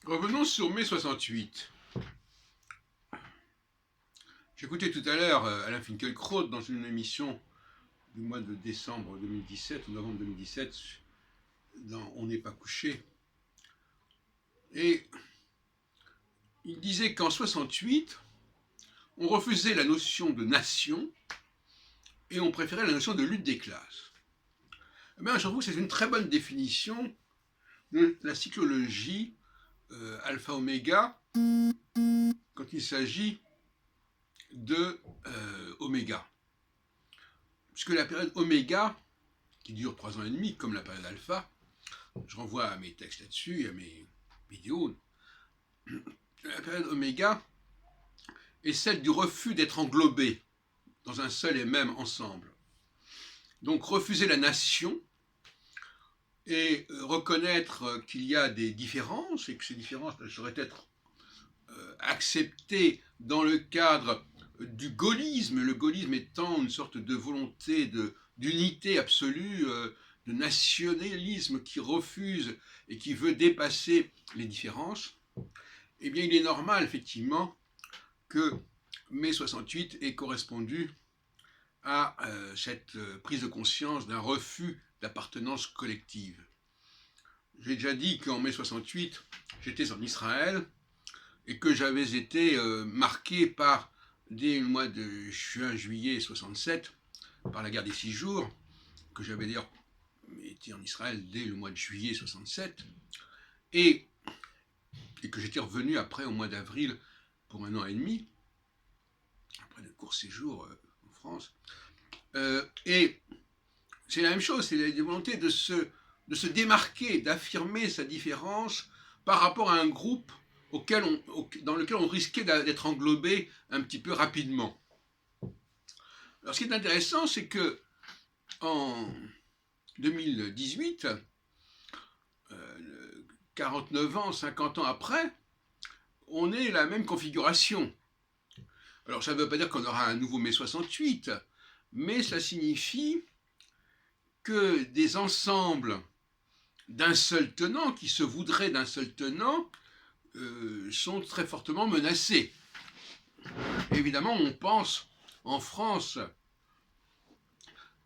Revenons sur mai 68. J'écoutais tout à l'heure Alain Finkielkraut dans une émission du mois de décembre 2017 ou novembre 2017 dans On n'est pas couché. Et il disait qu'en 68, on refusait la notion de nation et on préférait la notion de lutte des classes. Eh bien, je trouve que c'est une très bonne définition de la cyclologie alpha-oméga quand il s'agit de oméga. Puisque la période oméga, qui dure 3 ans et demi, comme la période alpha, je renvoie à mes textes là-dessus et à mes vidéos, la période oméga est celle du refus d'être englobé dans un seul et même ensemble. Donc refuser la nation et reconnaître qu'il y a des différences et que ces différences seraient être acceptées dans le cadre du gaullisme, le gaullisme étant une sorte de volonté d'unité absolue, de nationalisme qui refuse et qui veut dépasser les différences, eh bien il est normal effectivement que mai 68 ait correspondu à cette prise de conscience d'un refus d'appartenance collective. J'ai déjà dit qu'en mai 68, j'étais en Israël et que j'avais été marqué par, dès le mois de juin-juillet 67, par la guerre des 6 jours, que j'avais d'ailleurs été en Israël dès le mois de juillet 67, et que j'étais revenu après au mois d'avril pour 1 an et demi, après de courts séjours en France. Et c'est la même chose, c'est la volonté de se démarquer, d'affirmer sa différence par rapport à un groupe dans lequel on risquait d'être englobé un petit peu rapidement. Alors ce qui est intéressant, c'est que en 2018, 49 ans, 50 ans après, on est la même configuration. Alors ça ne veut pas dire qu'on aura un nouveau mai 68, mais ça signifie que des ensembles d'un seul tenant, qui se voudraient d'un seul tenant, sont très fortement menacés. Évidemment, on pense en France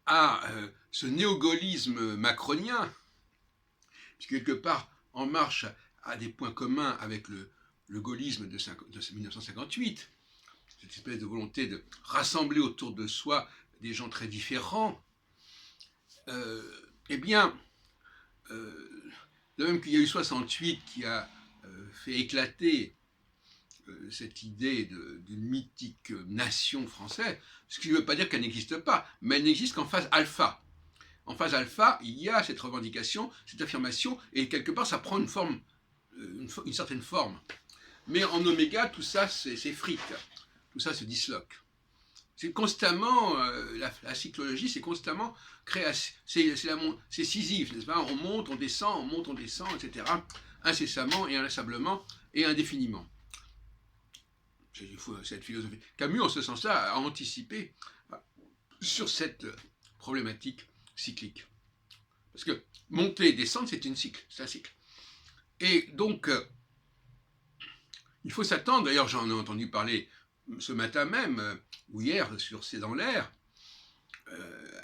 à ce néo-gaullisme macronien, puisque quelque part, En Marche a des points communs avec le gaullisme de 1958, cette espèce de volonté de rassembler autour de soi des gens très différents. Eh bien, de même qu'il y a eu 68 qui a fait éclater cette idée d'une mythique nation française, ce qui ne veut pas dire qu'elle n'existe pas, mais elle n'existe qu'en phase alpha. En phase alpha, il y a cette revendication, cette affirmation, et quelque part, ça prend une forme, une certaine forme. Mais en oméga, tout ça s'effrite, tout ça se disloque. C'est constamment, la cyclologie, c'est constamment c'est Sisyphe, n'est-ce pas? On monte, on descend, etc. Incessamment et inlassablement et indéfiniment. C'est fou, cette philosophie. Camus, en ce sens-là, a anticipé sur cette problématique cyclique. Parce que monter et descendre, c'est un cycle. Et donc, il faut s'attendre, d'ailleurs j'en ai entendu parler ce matin même, ou hier, sur C'est dans l'air,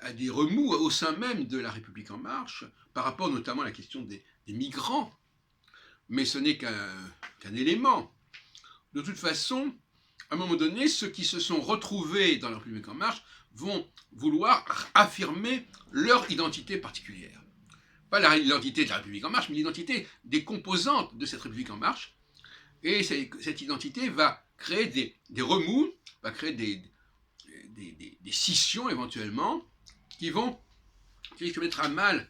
à des remous au sein même de la République en marche, par rapport notamment à la question des migrants. Mais ce n'est qu'un élément. De toute façon, à un moment donné, ceux qui se sont retrouvés dans la République en marche vont vouloir affirmer leur identité particulière. Pas l'identité de la République en marche, mais l'identité des composantes de cette République en marche. Et cette identité va créer des remous, va créer des scissions éventuellement, qui vont mettre à mal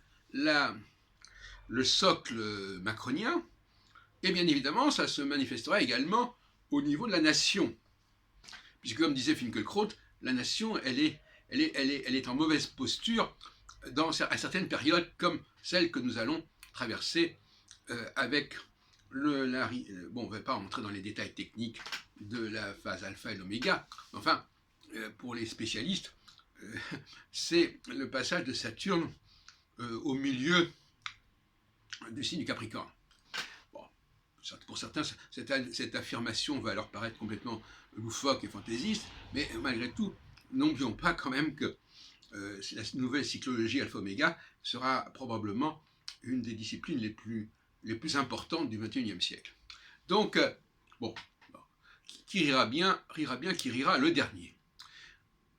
le socle macronien. Et bien évidemment, ça se manifestera également au niveau de la nation. Puisque comme disait Finkielkraut, la nation, elle est en mauvaise posture à certaines périodes comme celle que nous allons traverser avec bon, on ne va pas rentrer dans les détails techniques de la phase alpha et l'oméga, enfin, pour les spécialistes, c'est le passage de Saturne au milieu du signe du Capricorne. Bon, Pour certains, cette affirmation va leur paraître complètement loufoque et fantaisiste, mais malgré tout, n'oublions pas quand même que la nouvelle cyclologie alpha-oméga sera probablement une des disciplines les plus importantes du XXIe siècle. Donc, bon, qui rira bien, qui rira le dernier.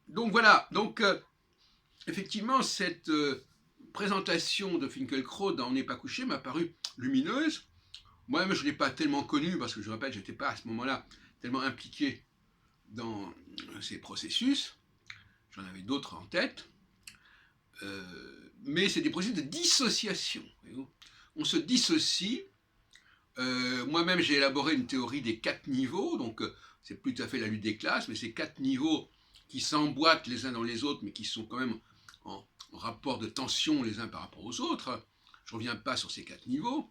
Donc voilà, donc effectivement, cette présentation de Finkielkraut dans On n'est pas couché m'a paru lumineuse. Moi-même, je ne l'ai pas tellement connu, parce que je répète, je n'étais pas à ce moment-là tellement impliqué dans ces processus. J'en avais d'autres en tête. Mais c'est des processus de dissociation. On se dissocie. Moi-même, j'ai élaboré une théorie des 4 niveaux, donc c'est plus tout à fait la lutte des classes, mais c'est 4 niveaux qui s'emboîtent les uns dans les autres, mais qui sont quand même en rapport de tension les uns par rapport aux autres. Je ne reviens pas sur ces 4 niveaux,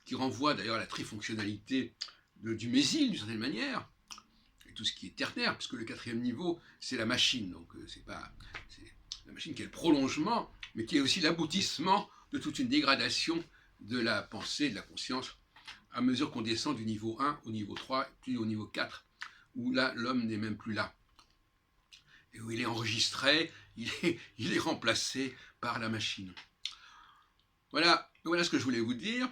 qui renvoient d'ailleurs à la trifonctionnalité du Mésil, d'une certaine manière, et tout ce qui est ternaire, puisque le 4e niveau, c'est la machine, donc c'est la machine qui est le prolongement, mais qui est aussi l'aboutissement de toute une dégradation de la pensée, de la conscience, à mesure qu'on descend du niveau 1 au niveau 3, puis au niveau 4, où là, l'homme n'est même plus là. Et où il est enregistré, il est remplacé par la machine. Voilà ce que je voulais vous dire.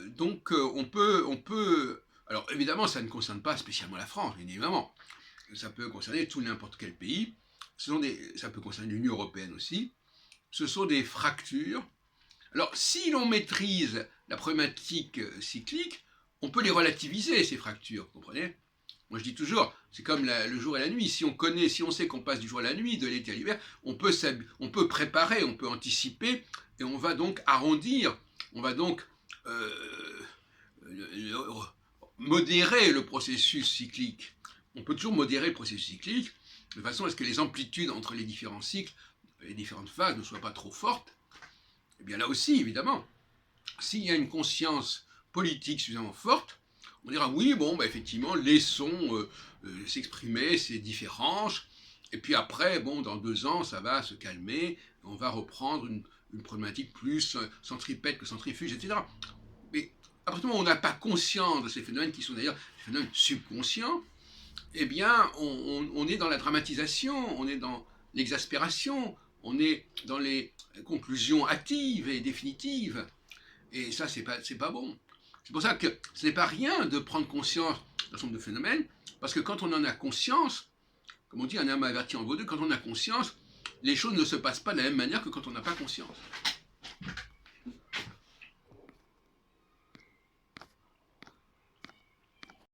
Donc, on peut... Alors, évidemment, ça ne concerne pas spécialement la France, bien évidemment. Ça peut concerner tout n'importe quel pays. Ça peut concerner l'Union européenne aussi. Ce sont des fractures. Alors, si l'on maîtrise la problématique cyclique, on peut les relativiser, ces fractures, vous comprenez? Moi, je dis toujours, c'est comme le jour et la nuit. Si on sait qu'on passe du jour à la nuit, de l'été à l'hiver, on peut préparer, on peut anticiper, et on va donc arrondir, on va donc modérer le processus cyclique. On peut toujours modérer le processus cyclique, de façon à ce que les amplitudes entre les différents cycles, les différentes phases ne soient pas trop fortes. Et bien là aussi, évidemment, s'il y a une conscience politique suffisamment forte, on dira oui, bon, bah, effectivement, laissons s'exprimer ces différences, et puis après, bon, dans 2 ans, ça va se calmer, on va reprendre une problématique plus centripète que centrifuge, etc. Mais à partir du moment où on n'a pas conscience de ces phénomènes, qui sont d'ailleurs des phénomènes subconscients, eh bien, on est dans la dramatisation, on est dans l'exaspération, on est dans les conclusions hâtives et définitives, et ça, c'est pas bon. C'est pour ça que ce n'est pas rien de prendre conscience d'un certain nombre de phénomènes, parce que quand on en a conscience, comme on dit, un homme averti en vaut deux, quand on a conscience, les choses ne se passent pas de la même manière que quand on n'a pas conscience.